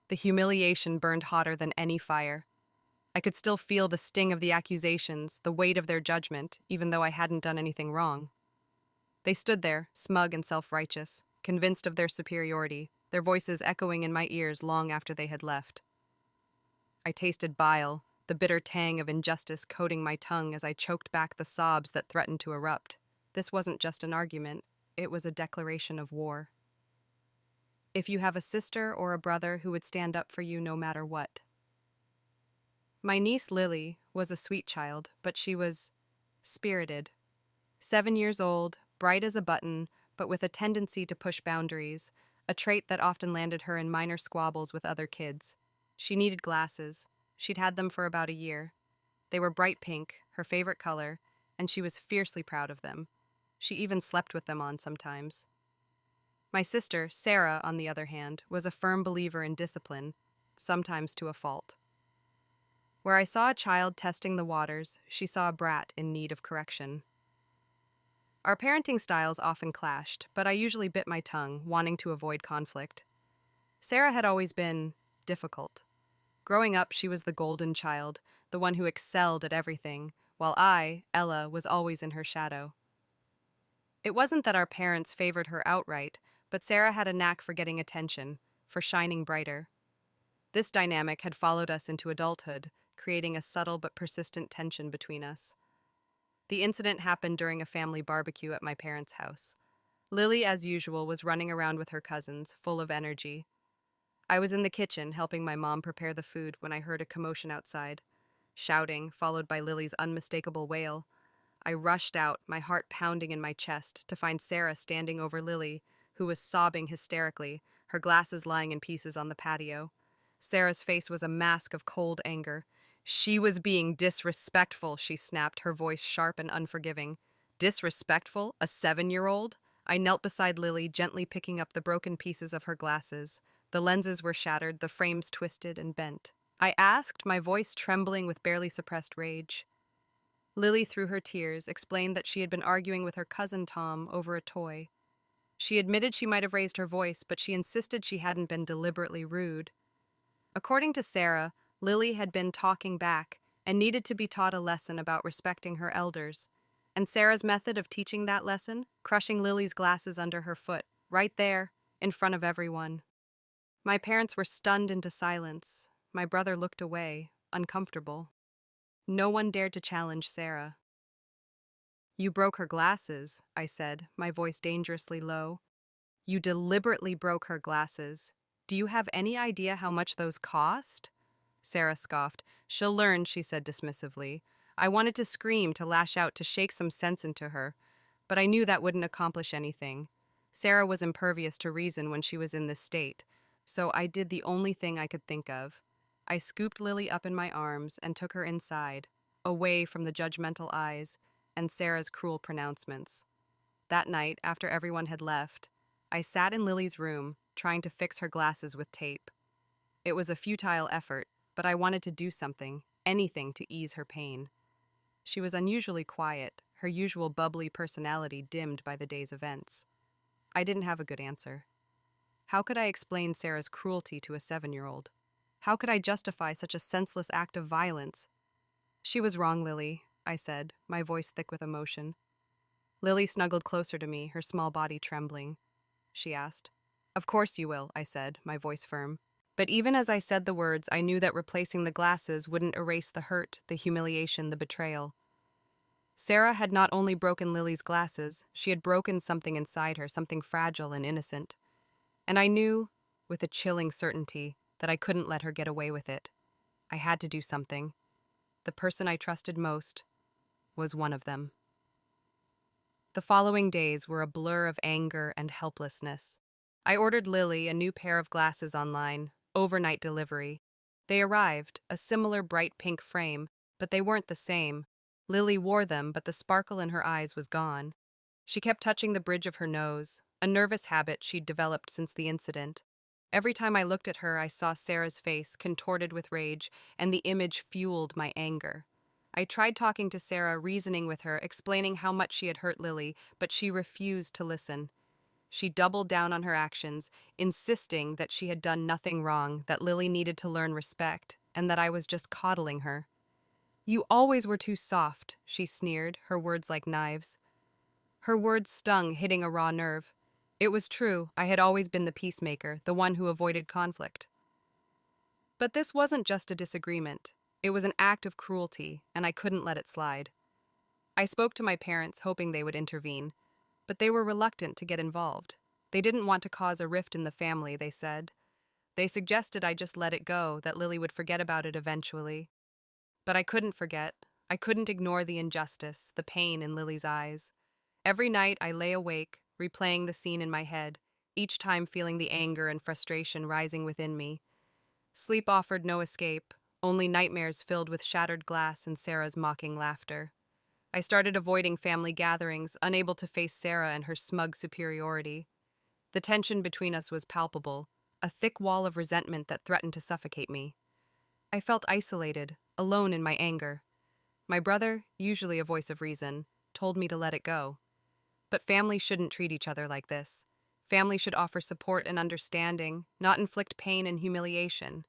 The humiliation burned hotter than any fire. I could still feel the sting of the accusations, the weight of their judgment, even though I hadn't done anything wrong. They stood there, smug and self-righteous, convinced of their superiority, their voices echoing in my ears long after they had left. I tasted bile, the bitter tang of injustice coating my tongue as I choked back the sobs that threatened to erupt. This wasn't just an argument, it was a declaration of war. If you have a sister or a brother who would stand up for you no matter what. My niece Lily was a sweet child, but she was spirited. 7 years old, bright as a button, but with a tendency to push boundaries, a trait that often landed her in minor squabbles with other kids. She needed glasses. She'd had them for about a year. They were bright pink, her favorite color, and she was fiercely proud of them. She even slept with them on sometimes. My sister, Sarah, on the other hand, was a firm believer in discipline, sometimes to a fault. Where I saw a child testing the waters, she saw a brat in need of correction. Our parenting styles often clashed, but I usually bit my tongue, wanting to avoid conflict. Sarah had always been difficult. Growing up, she was the golden child, the one who excelled at everything, while I, Ella, was always in her shadow. It wasn't that our parents favored her outright, but Sarah had a knack for getting attention, for shining brighter. This dynamic had followed us into adulthood, creating a subtle but persistent tension between us. The incident happened during a family barbecue at my parents' house. Lily, as usual, was running around with her cousins, full of energy. I was in the kitchen helping my mom prepare the food when I heard a commotion outside. Shouting, followed by Lily's unmistakable wail. I rushed out, my heart pounding in my chest, to find Sarah standing over Lily, who was sobbing hysterically, her glasses lying in pieces on the patio. Sarah's face was a mask of cold anger. She was being disrespectful, she snapped, her voice sharp and unforgiving. Disrespectful? A 7-year-old? I knelt beside Lily, gently picking up the broken pieces of her glasses. The lenses were shattered, the frames twisted and bent. I asked, my voice trembling with barely suppressed rage. Lily, through her tears, explained that she had been arguing with her cousin Tom over a toy. She admitted she might have raised her voice, but she insisted she hadn't been deliberately rude. According to Sarah, Lily had been talking back and needed to be taught a lesson about respecting her elders. And Sarah's method of teaching that lesson? Crushing Lily's glasses under her foot, right there, in front of everyone. My parents were stunned into silence. My brother looked away, uncomfortable. No one dared to challenge Sarah. You broke her glasses, I said, my voice dangerously low. You deliberately broke her glasses. Do you have any idea how much those cost? Sarah scoffed. She'll learn, she said dismissively. I wanted to scream, to lash out, to shake some sense into her, but I knew that wouldn't accomplish anything. Sarah was impervious to reason when she was in this state, so I did the only thing I could think of. I scooped Lily up in my arms and took her inside, away from the judgmental eyes and Sarah's cruel pronouncements. That night, after everyone had left, I sat in Lily's room, trying to fix her glasses with tape. It was a futile effort, but I wanted to do something, anything to ease her pain. She was unusually quiet, her usual bubbly personality dimmed by the day's events. I didn't have a good answer. How could I explain Sarah's cruelty to a 7-year-old? How could I justify such a senseless act of violence? She was wrong, Lily, I said, my voice thick with emotion. Lily snuggled closer to me, her small body trembling. She asked. Of course you will, I said, my voice firm. But even as I said the words, I knew that replacing the glasses wouldn't erase the hurt, the humiliation, the betrayal. Sarah had not only broken Lily's glasses, she had broken something inside her, something fragile and innocent. And I knew, with a chilling certainty, that I couldn't let her get away with it. I had to do something. The person I trusted most was one of them. The following days were a blur of anger and helplessness. I ordered Lily a new pair of glasses online, overnight delivery. They arrived, a similar bright pink frame, but they weren't the same. Lily wore them, but the sparkle in her eyes was gone. She kept touching the bridge of her nose, a nervous habit she'd developed since the incident. Every time I looked at her, I saw Sarah's face, contorted with rage, and the image fueled my anger. I tried talking to Sarah, reasoning with her, explaining how much she had hurt Lily, but she refused to listen. She doubled down on her actions, insisting that she had done nothing wrong, that Lily needed to learn respect, and that I was just coddling her. "You always were too soft," she sneered, her words like knives. Her words stung, hitting a raw nerve. It was true, I had always been the peacemaker, the one who avoided conflict. But this wasn't just a disagreement. It was an act of cruelty, and I couldn't let it slide. I spoke to my parents, hoping they would intervene, but they were reluctant to get involved. They didn't want to cause a rift in the family, they said. They suggested I just let it go, that Lily would forget about it eventually. But I couldn't forget. I couldn't ignore the injustice, the pain in Lily's eyes. Every night I lay awake, replaying the scene in my head, each time feeling the anger and frustration rising within me. Sleep offered no escape, only nightmares filled with shattered glass and Sarah's mocking laughter. I started avoiding family gatherings, unable to face Sarah and her smug superiority. The tension between us was palpable, a thick wall of resentment that threatened to suffocate me. I felt isolated, alone in my anger. My brother, usually a voice of reason, told me to let it go. But family shouldn't treat each other like this. Family should offer support and understanding, not inflict pain and humiliation.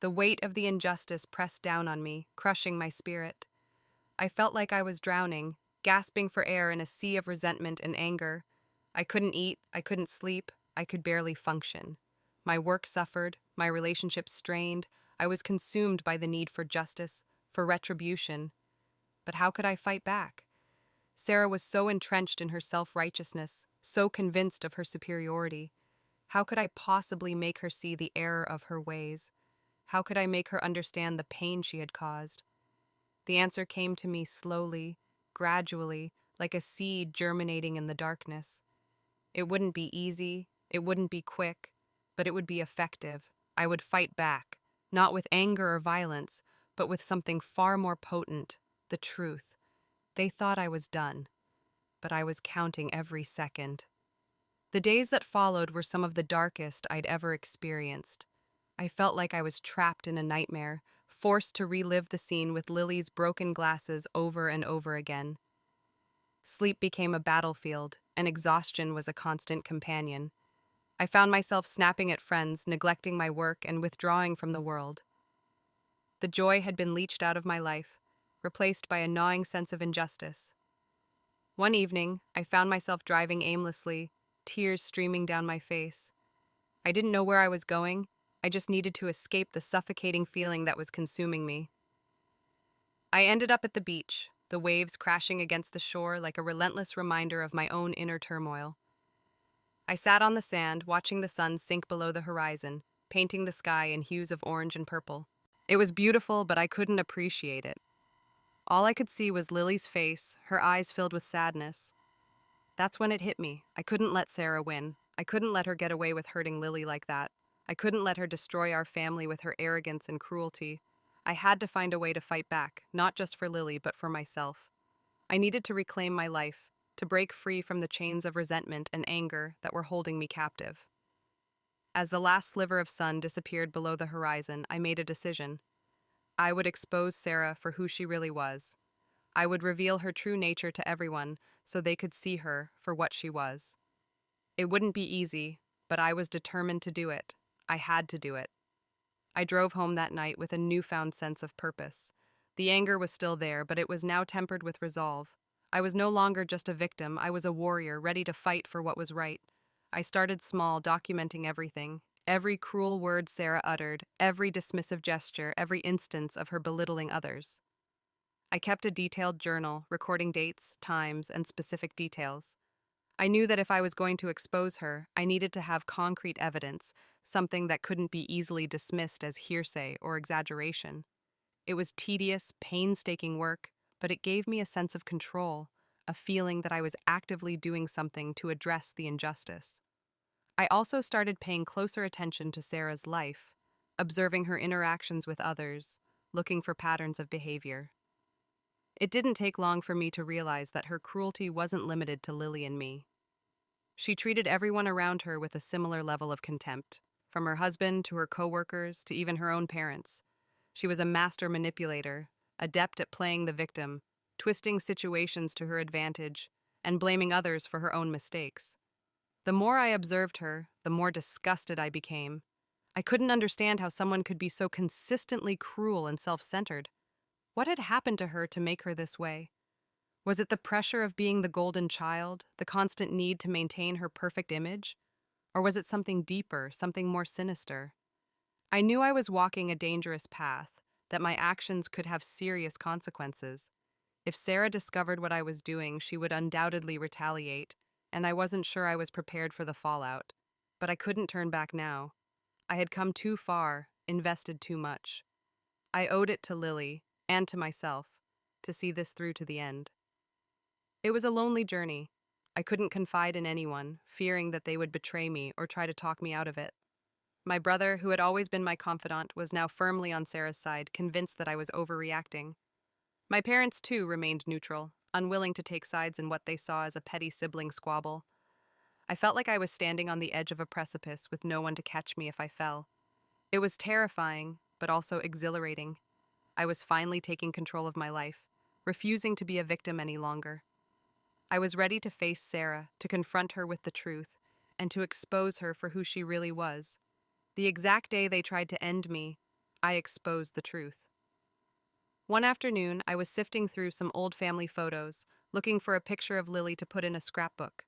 The weight of the injustice pressed down on me, crushing my spirit. I felt like I was drowning, gasping for air in a sea of resentment and anger. I couldn't eat, I couldn't sleep, I could barely function. My work suffered, my relationships strained, I was consumed by the need for justice, for retribution. But how could I fight back? Sarah was so entrenched in her self-righteousness, so convinced of her superiority. How could I possibly make her see the error of her ways? How could I make her understand the pain she had caused? The answer came to me slowly, gradually, like a seed germinating in the darkness. It wouldn't be easy, it wouldn't be quick, but it would be effective. I would fight back, not with anger or violence, but with something far more potent, the truth. They thought I was done, but I was counting every second. The days that followed were some of the darkest I'd ever experienced. I felt like I was trapped in a nightmare, forced to relive the scene with Lily's broken glasses over and over again. Sleep became a battlefield, and exhaustion was a constant companion. I found myself snapping at friends, neglecting my work, and withdrawing from the world. The joy had been leached out of my life, replaced by a gnawing sense of injustice. One evening, I found myself driving aimlessly, tears streaming down my face. I didn't know where I was going. I just needed to escape the suffocating feeling that was consuming me. I ended up at the beach, the waves crashing against the shore like a relentless reminder of my own inner turmoil. I sat on the sand, watching the sun sink below the horizon, painting the sky in hues of orange and purple. It was beautiful, but I couldn't appreciate it. All I could see was Lily's face, her eyes filled with sadness. That's when it hit me. I couldn't let Sarah win. I couldn't let her get away with hurting Lily like that. I couldn't let her destroy our family with her arrogance and cruelty. I had to find a way to fight back, not just for Lily, but for myself. I needed to reclaim my life, to break free from the chains of resentment and anger that were holding me captive. As the last sliver of sun disappeared below the horizon, I made a decision. I would expose Sarah for who she really was. I would reveal her true nature to everyone so they could see her for what she was. It wouldn't be easy, but I was determined to do it. I had to do it. I drove home that night with a newfound sense of purpose. The anger was still there, but it was now tempered with resolve. I was no longer just a victim, I was a warrior, ready to fight for what was right. I started small, documenting everything. Every cruel word Sarah uttered, every dismissive gesture, every instance of her belittling others. I kept a detailed journal, recording dates, times, and specific details. I knew that if I was going to expose her, I needed to have concrete evidence, something that couldn't be easily dismissed as hearsay or exaggeration. It was tedious, painstaking work, but it gave me a sense of control, a feeling that I was actively doing something to address the injustice. I also started paying closer attention to Sarah's life, observing her interactions with others, looking for patterns of behavior. It didn't take long for me to realize that her cruelty wasn't limited to Lily and me. She treated everyone around her with a similar level of contempt, from her husband to her coworkers to even her own parents. She was a master manipulator, adept at playing the victim, twisting situations to her advantage, and blaming others for her own mistakes. The more I observed her, the more disgusted I became. I couldn't understand how someone could be so consistently cruel and self-centered. What had happened to her to make her this way? Was it the pressure of being the golden child, the constant need to maintain her perfect image? Or was it something deeper, something more sinister? I knew I was walking a dangerous path, that my actions could have serious consequences. If Sarah discovered what I was doing, she would undoubtedly retaliate, and I wasn't sure I was prepared for the fallout. But I couldn't turn back now. I had come too far, invested too much. I owed it to Lily, and to myself, to see this through to the end. It was a lonely journey. I couldn't confide in anyone, fearing that they would betray me or try to talk me out of it. My brother, who had always been my confidant, was now firmly on Sarah's side, convinced that I was overreacting. My parents, too, remained neutral, unwilling to take sides in what they saw as a petty sibling squabble. I felt like I was standing on the edge of a precipice with no one to catch me if I fell. It was terrifying, but also exhilarating. I was finally taking control of my life, refusing to be a victim any longer. I was ready to face Sarah, to confront her with the truth, and to expose her for who she really was. The exact day they tried to end me, I exposed the truth. One afternoon, I was sifting through some old family photos, looking for a picture of Lily to put in a scrapbook.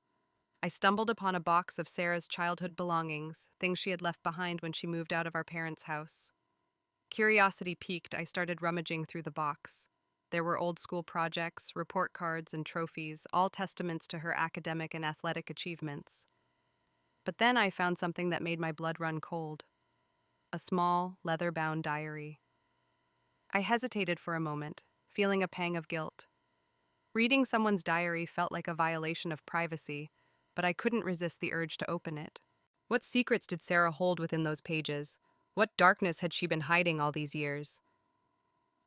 I stumbled upon a box of Sarah's childhood belongings, things she had left behind when she moved out of our parents' house. Curiosity piqued, I started rummaging through the box. There were old school projects, report cards, and trophies, all testaments to her academic and athletic achievements. But then I found something that made my blood run cold. A small, leather-bound diary. I hesitated for a moment, feeling a pang of guilt. Reading someone's diary felt like a violation of privacy, but I couldn't resist the urge to open it. What secrets did Sarah hold within those pages? What darkness had she been hiding all these years?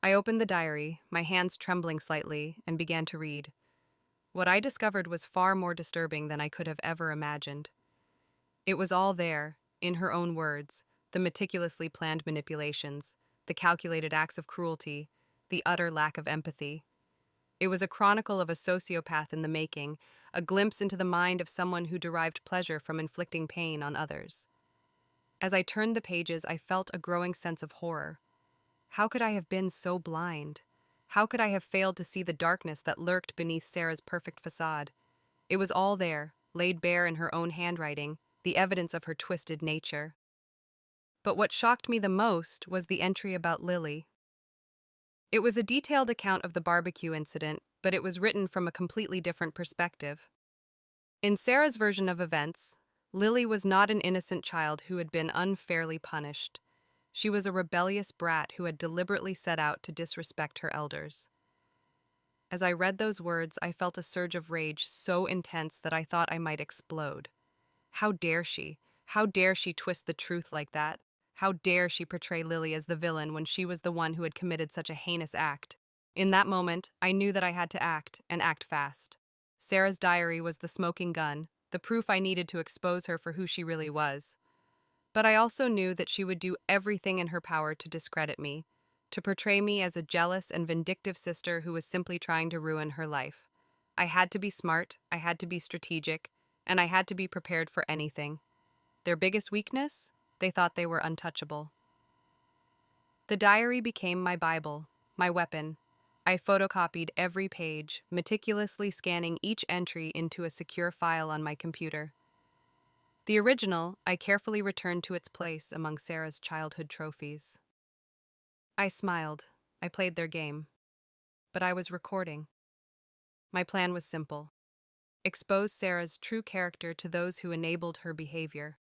I opened the diary, my hands trembling slightly, and began to read. What I discovered was far more disturbing than I could have ever imagined. It was all there, in her own words, the meticulously planned manipulations, the calculated acts of cruelty, the utter lack of empathy. It was a chronicle of a sociopath in the making, a glimpse into the mind of someone who derived pleasure from inflicting pain on others. As I turned the pages, I felt a growing sense of horror. How could I have been so blind? How could I have failed to see the darkness that lurked beneath Sarah's perfect facade? It was all there, laid bare in her own handwriting, the evidence of her twisted nature. But what shocked me the most was the entry about Lily. It was a detailed account of the barbecue incident, but it was written from a completely different perspective. In Sarah's version of events, Lily was not an innocent child who had been unfairly punished. She was a rebellious brat who had deliberately set out to disrespect her elders. As I read those words, I felt a surge of rage so intense that I thought I might explode. How dare she? How dare she twist the truth like that? How dare she portray Lily as the villain when she was the one who had committed such a heinous act? In that moment, I knew that I had to act, and act fast. Sarah's diary was the smoking gun, the proof I needed to expose her for who she really was. But I also knew that she would do everything in her power to discredit me, to portray me as a jealous and vindictive sister who was simply trying to ruin her life. I had to be smart, I had to be strategic, and I had to be prepared for anything. Their biggest weakness? They thought they were untouchable. The diary became my Bible, my weapon. I photocopied every page, meticulously scanning each entry into a secure file on my computer. The original, I carefully returned to its place among Sarah's childhood trophies. I smiled. I played their game. But I was recording. My plan was simple. Expose Sarah's true character to those who enabled her behavior.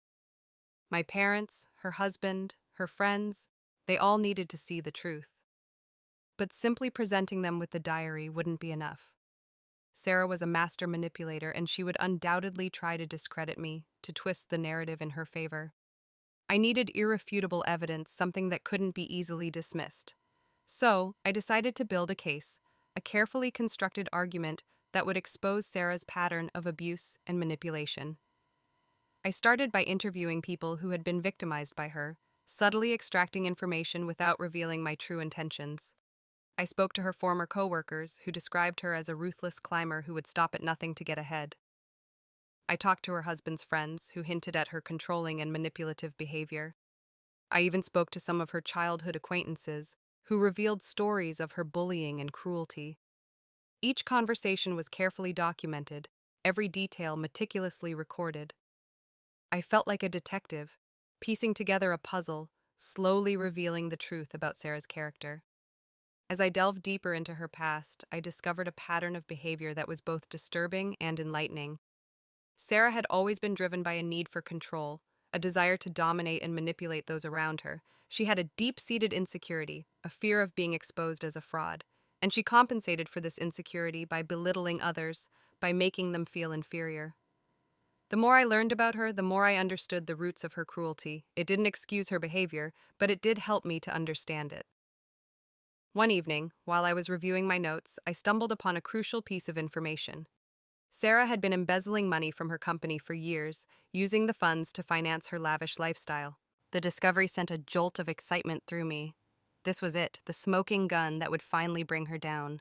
My parents, her husband, her friends, they all needed to see the truth. But simply presenting them with the diary wouldn't be enough. Sarah was a master manipulator, and she would undoubtedly try to discredit me, to twist the narrative in her favor. I needed irrefutable evidence, something that couldn't be easily dismissed. So, I decided to build a case, a carefully constructed argument that would expose Sarah's pattern of abuse and manipulation. I started by interviewing people who had been victimized by her, subtly extracting information without revealing my true intentions. I spoke to her former co-workers, who described her as a ruthless climber who would stop at nothing to get ahead. I talked to her husband's friends, who hinted at her controlling and manipulative behavior. I even spoke to some of her childhood acquaintances, who revealed stories of her bullying and cruelty. Each conversation was carefully documented, every detail meticulously recorded. I felt like a detective, piecing together a puzzle, slowly revealing the truth about Sarah's character. As I delved deeper into her past, I discovered a pattern of behavior that was both disturbing and enlightening. Sarah had always been driven by a need for control, a desire to dominate and manipulate those around her. She had a deep-seated insecurity, a fear of being exposed as a fraud, and she compensated for this insecurity by belittling others, by making them feel inferior. The more I learned about her, the more I understood the roots of her cruelty. It didn't excuse her behavior, but it did help me to understand it. One evening, while I was reviewing my notes, I stumbled upon a crucial piece of information. Sarah had been embezzling money from her company for years, using the funds to finance her lavish lifestyle. The discovery sent a jolt of excitement through me. This was it, the smoking gun that would finally bring her down.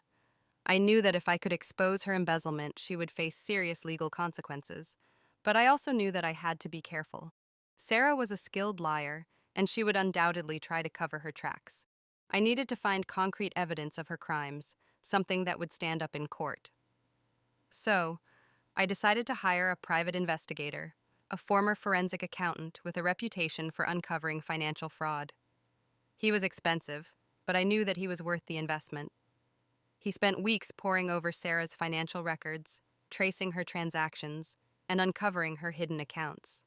I knew that if I could expose her embezzlement, she would face serious legal consequences. But I also knew that I had to be careful. Sarah was a skilled liar, and she would undoubtedly try to cover her tracks. I needed to find concrete evidence of her crimes, something that would stand up in court. So, I decided to hire a private investigator, a former forensic accountant with a reputation for uncovering financial fraud. He was expensive, but I knew that he was worth the investment. He spent weeks poring over Sarah's financial records, tracing her transactions, and uncovering her hidden accounts.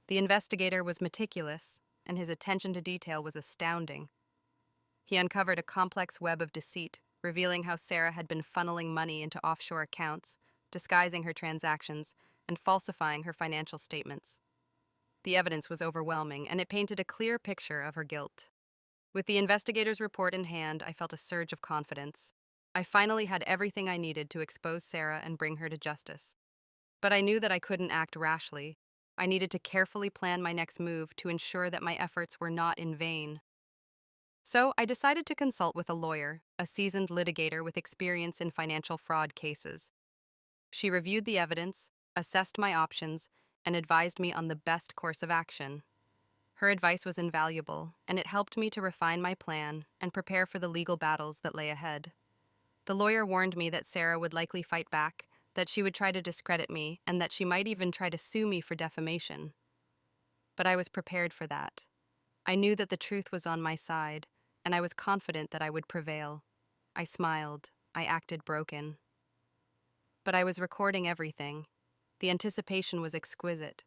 The investigator was meticulous, and his attention to detail was astounding. He uncovered a complex web of deceit, revealing how Sarah had been funneling money into offshore accounts, disguising her transactions, and falsifying her financial statements. The evidence was overwhelming, and it painted a clear picture of her guilt. With the investigator's report in hand, I felt a surge of confidence. I finally had everything I needed to expose Sarah and bring her to justice. But I knew that I couldn't act rashly. I needed to carefully plan my next move to ensure that my efforts were not in vain. So I decided to consult with a lawyer, a seasoned litigator with experience in financial fraud cases. She reviewed the evidence, assessed my options, and advised me on the best course of action. Her advice was invaluable, and it helped me to refine my plan and prepare for the legal battles that lay ahead. The lawyer warned me that Sarah would likely fight back, that she would try to discredit me, and that she might even try to sue me for defamation. But I was prepared for that. I knew that the truth was on my side, and I was confident that I would prevail. I smiled. I acted broken. But I was recording everything. The anticipation was exquisite.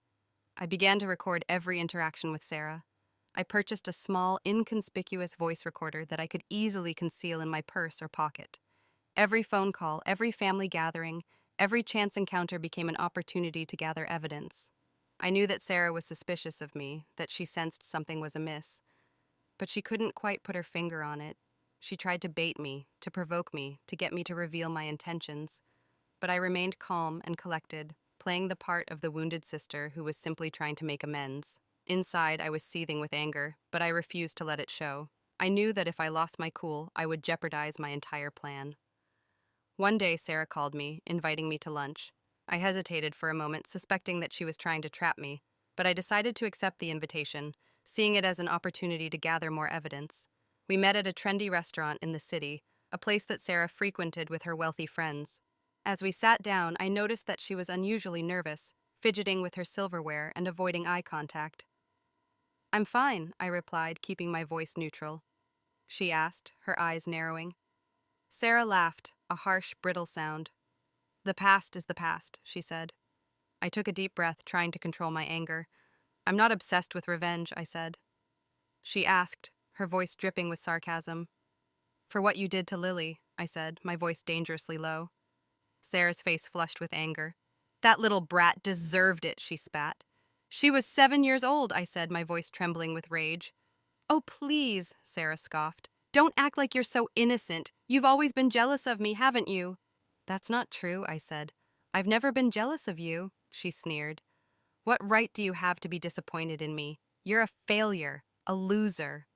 I began to record every interaction with Sarah. I purchased a small, inconspicuous voice recorder that I could easily conceal in my purse or pocket. Every phone call, every family gathering, every chance encounter became an opportunity to gather evidence. I knew that Sarah was suspicious of me, that she sensed something was amiss. But she couldn't quite put her finger on it. She tried to bait me, to provoke me, to get me to reveal my intentions. But I remained calm and collected, playing the part of the wounded sister who was simply trying to make amends. Inside, I was seething with anger, but I refused to let it show. I knew that if I lost my cool, I would jeopardize my entire plan. One day, Sarah called me, inviting me to lunch. I hesitated for a moment, suspecting that she was trying to trap me, but I decided to accept the invitation, seeing it as an opportunity to gather more evidence. We met at a trendy restaurant in the city, a place that Sarah frequented with her wealthy friends. As we sat down, I noticed that she was unusually nervous, fidgeting with her silverware and avoiding eye contact. "I'm fine," I replied, keeping my voice neutral. She asked, her eyes narrowing. Sarah laughed, a harsh, brittle sound. "The past is the past," she said. I took a deep breath, trying to control my anger. "I'm not obsessed with revenge," I said. She asked, her voice dripping with sarcasm. "For what you did to Lily," I said, my voice dangerously low. Sarah's face flushed with anger. "That little brat deserved it," she spat. "She was 7 years old," I said, my voice trembling with rage. "Oh, please," Sarah scoffed. "Don't act like you're so innocent. You've always been jealous of me, haven't you?" "That's not true," I said. "I've never been jealous of you," she sneered. "What right do you have to be disappointed in me? You're a failure, a loser."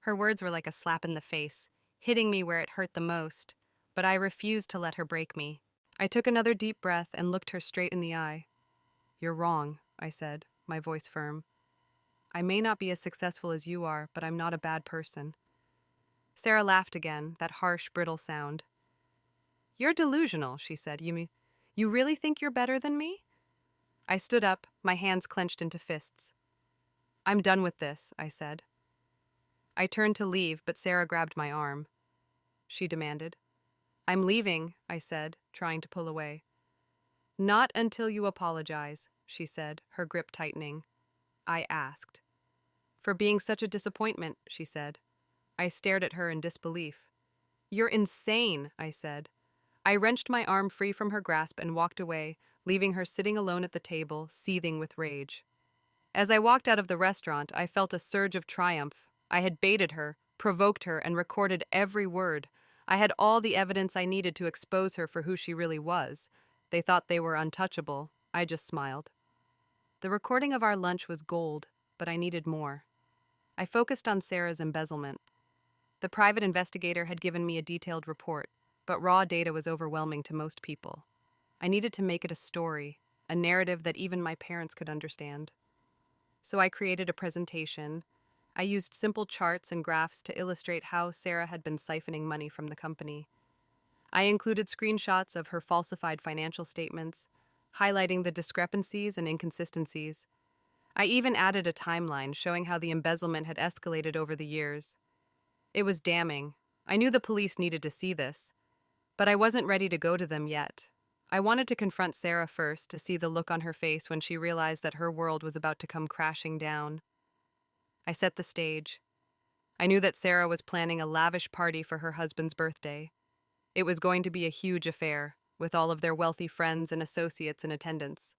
Her words were like a slap in the face, hitting me where it hurt the most, but I refused to let her break me. I took another deep breath and looked her straight in the eye. You're wrong, I said, my voice firm. I may not be as successful as you are, but I'm not a bad person. Sarah laughed again, that harsh, brittle sound. You're delusional, she said. You really think you're better than me? I stood up, my hands clenched into fists. I'm done with this, I said. I turned to leave, but Sarah grabbed my arm. She demanded. I'm leaving, I said, trying to pull away. Not until you apologize, she said, her grip tightening. I asked. For being such a disappointment, she said. I stared at her in disbelief. You're insane, I said. I wrenched my arm free from her grasp and walked away, leaving her sitting alone at the table, seething with rage. As I walked out of the restaurant, I felt a surge of triumph. I had baited her, provoked her, and recorded every word. I had all the evidence I needed to expose her for who she really was. They thought they were untouchable. I just smiled. The recording of our lunch was gold, but I needed more. I focused on Sarah's embezzlement. The private investigator had given me a detailed report, but raw data was overwhelming to most people. I needed to make it a story, a narrative that even my parents could understand. So I created a presentation. I used simple charts and graphs to illustrate how Sarah had been siphoning money from the company. I included screenshots of her falsified financial statements, highlighting the discrepancies and inconsistencies. I even added a timeline showing how the embezzlement had escalated over the years. It was damning. I knew the police needed to see this, but I wasn't ready to go to them yet. I wanted to confront Sarah first to see the look on her face when she realized that her world was about to come crashing down. I set the stage. I knew that Sarah was planning a lavish party for her husband's birthday. It was going to be a huge affair, with all of their wealthy friends and associates in attendance.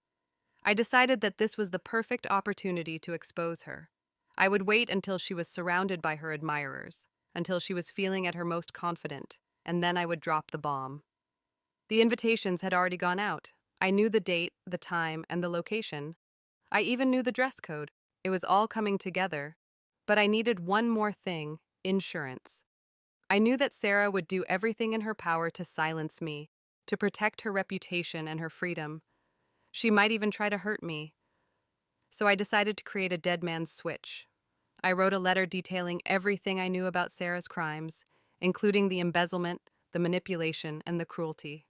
I decided that this was the perfect opportunity to expose her. I would wait until she was surrounded by her admirers, until she was feeling at her most confident, and then I would drop the bomb. The invitations had already gone out. I knew the date, the time, and the location. I even knew the dress code. It was all coming together. But I needed one more thing: insurance. I knew that Sarah would do everything in her power to silence me, to protect her reputation and her freedom. She might even try to hurt me. So I decided to create a dead man's switch. I wrote a letter detailing everything I knew about Sarah's crimes, including the embezzlement, the manipulation, and the cruelty.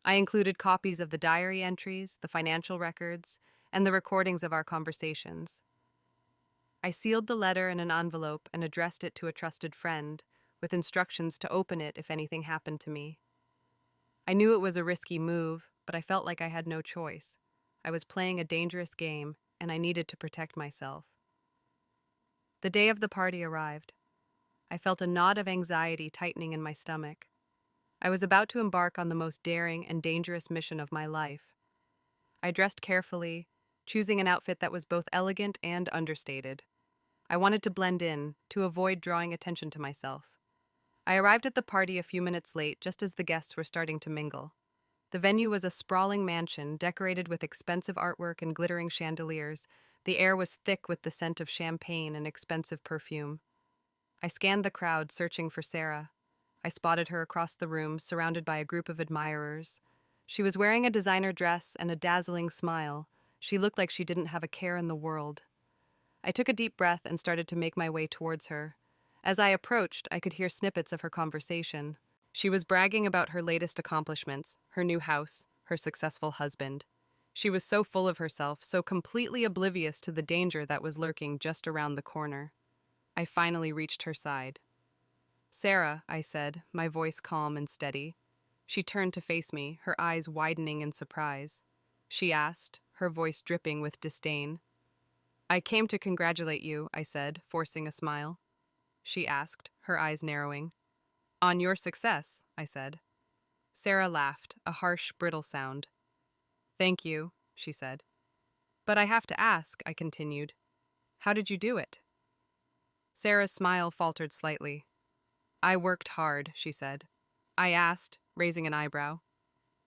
I included copies of the diary entries, the financial records, and the recordings of our conversations. I sealed the letter in an envelope and addressed it to a trusted friend, with instructions to open it if anything happened to me. I knew it was a risky move, but I felt like I had no choice. I was playing a dangerous game, and I needed to protect myself. The day of the party arrived. I felt a knot of anxiety tightening in my stomach. I was about to embark on the most daring and dangerous mission of my life. I dressed carefully, choosing an outfit that was both elegant and understated. I wanted to blend in, to avoid drawing attention to myself. I arrived at the party a few minutes late, just as the guests were starting to mingle. The venue was a sprawling mansion, decorated with expensive artwork and glittering chandeliers. The air was thick with the scent of champagne and expensive perfume. I scanned the crowd, searching for Sarah. I spotted her across the room, surrounded by a group of admirers. She was wearing a designer dress and a dazzling smile. She looked like she didn't have a care in the world. I took a deep breath and started to make my way towards her. As I approached, I could hear snippets of her conversation. She was bragging about her latest accomplishments, her new house, her successful husband. She was so full of herself, so completely oblivious to the danger that was lurking just around the corner. I finally reached her side. "Sarah," I said, my voice calm and steady. She turned to face me, her eyes widening in surprise. She asked, her voice dripping with disdain. "I came to congratulate you," I said, forcing a smile. She asked, her eyes narrowing. "On your success," I said. Sarah laughed, a harsh, brittle sound. "Thank you," she said. "But I have to ask," I continued. "How did you do it?" Sarah's smile faltered slightly. "I worked hard," she said. I asked, raising an eyebrow.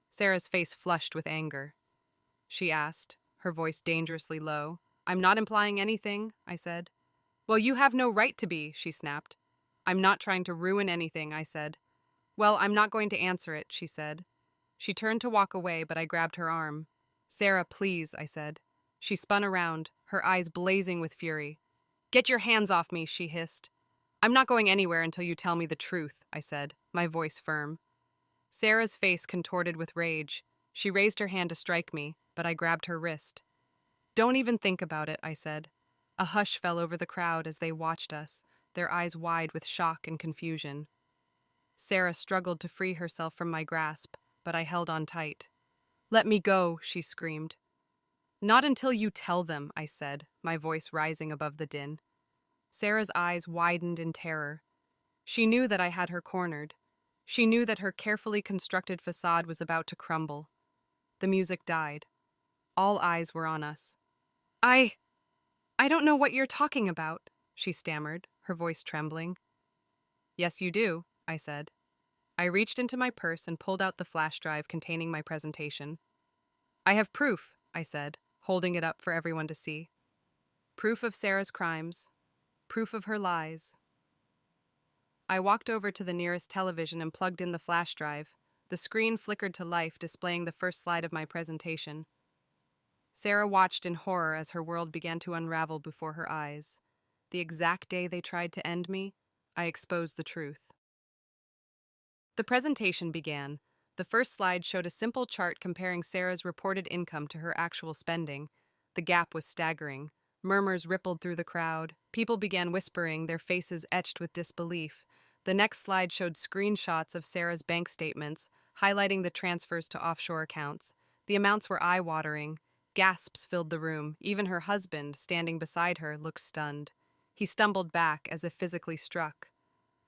Sarah's face flushed with anger. She asked, her voice dangerously low. "I'm not implying anything," I said. "Well, you have no right to be," she snapped. "I'm not trying to ruin anything," I said. "Well, I'm not going to answer it," she said. She turned to walk away, but I grabbed her arm. Sarah, please, I said. She spun around, her eyes blazing with fury. Get your hands off me, she hissed. I'm not going anywhere until you tell me the truth, I said, my voice firm. Sarah's face contorted with rage. She raised her hand to strike me, but I grabbed her wrist. Don't even think about it, I said. A hush fell over the crowd as they watched us, their eyes wide with shock and confusion. Sarah struggled to free herself from my grasp, but I held on tight. Let me go, she screamed. Not until you tell them, I said, my voice rising above the din. Sarah's eyes widened in terror. She knew that I had her cornered. She knew that her carefully constructed facade was about to crumble. The music died. All eyes were on us. I don't know what you're talking about, she stammered, her voice trembling. Yes, you do, I said. I reached into my purse and pulled out the flash drive containing my presentation. I have proof, I said, holding it up for everyone to see. Proof of Sarah's crimes. Proof of her lies. I walked over to the nearest television and plugged in the flash drive. The screen flickered to life, displaying the first slide of my presentation. Sarah watched in horror as her world began to unravel before her eyes. The exact day they tried to end me, I exposed the truth. The presentation began. The first slide showed a simple chart comparing Sarah's reported income to her actual spending. The gap was staggering. Murmurs rippled through the crowd. People began whispering, their faces etched with disbelief. The next slide showed screenshots of Sarah's bank statements, highlighting the transfers to offshore accounts. The amounts were eye-watering. Gasps filled the room. Even her husband, standing beside her, looked stunned. He stumbled back as if physically struck.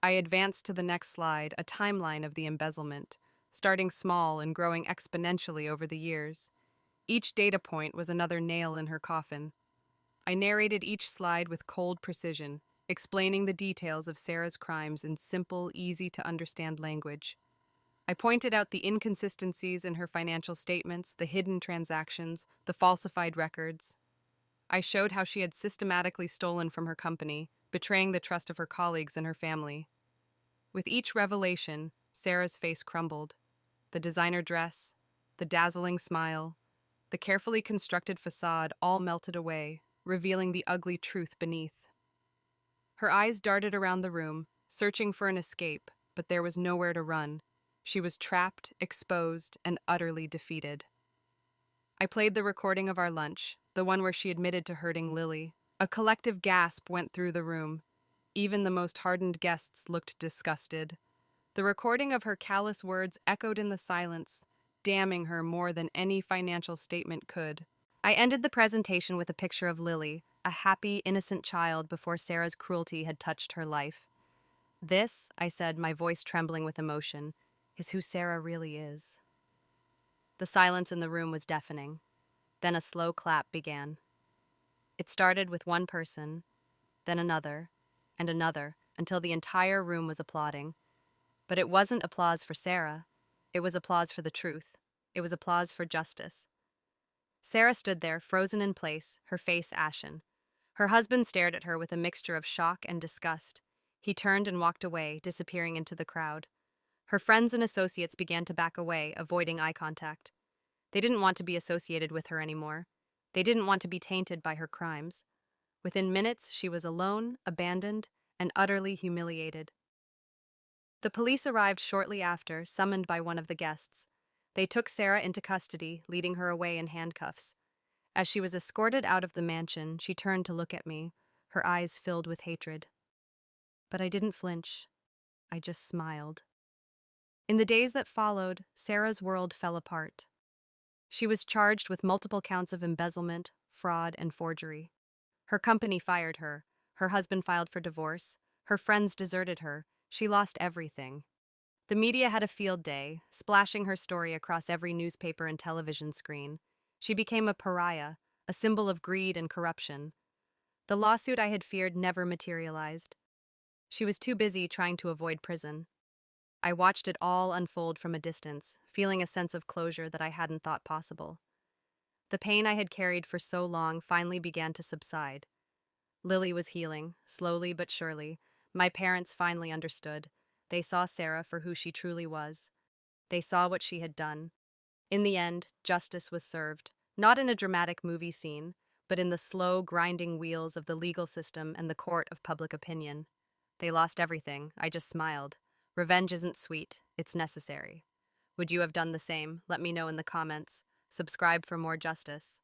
I advanced to the next slide, a timeline of the embezzlement, starting small and growing exponentially over the years. Each data point was another nail in her coffin. I narrated each slide with cold precision, explaining the details of Sarah's crimes in simple, easy-to-understand language. I pointed out the inconsistencies in her financial statements, the hidden transactions, the falsified records. I showed how she had systematically stolen from her company, betraying the trust of her colleagues and her family. With each revelation, Sarah's face crumbled. The designer dress, the dazzling smile, the carefully constructed facade all melted away, revealing the ugly truth beneath. Her eyes darted around the room, searching for an escape, but there was nowhere to run. She was trapped, exposed, and utterly defeated. I played the recording of our lunch, the one where she admitted to hurting Lily. A collective gasp went through the room. Even the most hardened guests looked disgusted. The recording of her callous words echoed in the silence, damning her more than any financial statement could. I ended the presentation with a picture of Lily, a happy, innocent child before Sarah's cruelty had touched her life. This, I said, my voice trembling with emotion, is who Sarah really is. The silence in the room was deafening. Then a slow clap began. It started with one person, then another, and another, until the entire room was applauding. But it wasn't applause for Sarah. It was applause for the truth. It was applause for justice. Sarah stood there, frozen in place, her face ashen. Her husband stared at her with a mixture of shock and disgust. He turned and walked away, disappearing into the crowd. Her friends and associates began to back away, avoiding eye contact. They didn't want to be associated with her anymore. They didn't want to be tainted by her crimes. Within minutes, she was alone, abandoned, and utterly humiliated. The police arrived shortly after, summoned by one of the guests. They took Sarah into custody, leading her away in handcuffs. As she was escorted out of the mansion, she turned to look at me, her eyes filled with hatred. But I didn't flinch. I just smiled. In the days that followed, Sarah's world fell apart. She was charged with multiple counts of embezzlement, fraud, and forgery. Her company fired her. Her husband filed for divorce. Her friends deserted her. She lost everything. The media had a field day, splashing her story across every newspaper and television screen. She became a pariah, a symbol of greed and corruption. The lawsuit I had feared never materialized. She was too busy trying to avoid prison. I watched it all unfold from a distance, feeling a sense of closure that I hadn't thought possible. The pain I had carried for so long finally began to subside. Lily was healing, slowly but surely. My parents finally understood. They saw Sarah for who she truly was. They saw what she had done. In the end, justice was served. Not in a dramatic movie scene, but in the slow, grinding wheels of the legal system and the court of public opinion. They lost everything. I just smiled. Revenge isn't sweet, it's necessary. Would you have done the same? Let me know in the comments. Subscribe for more justice.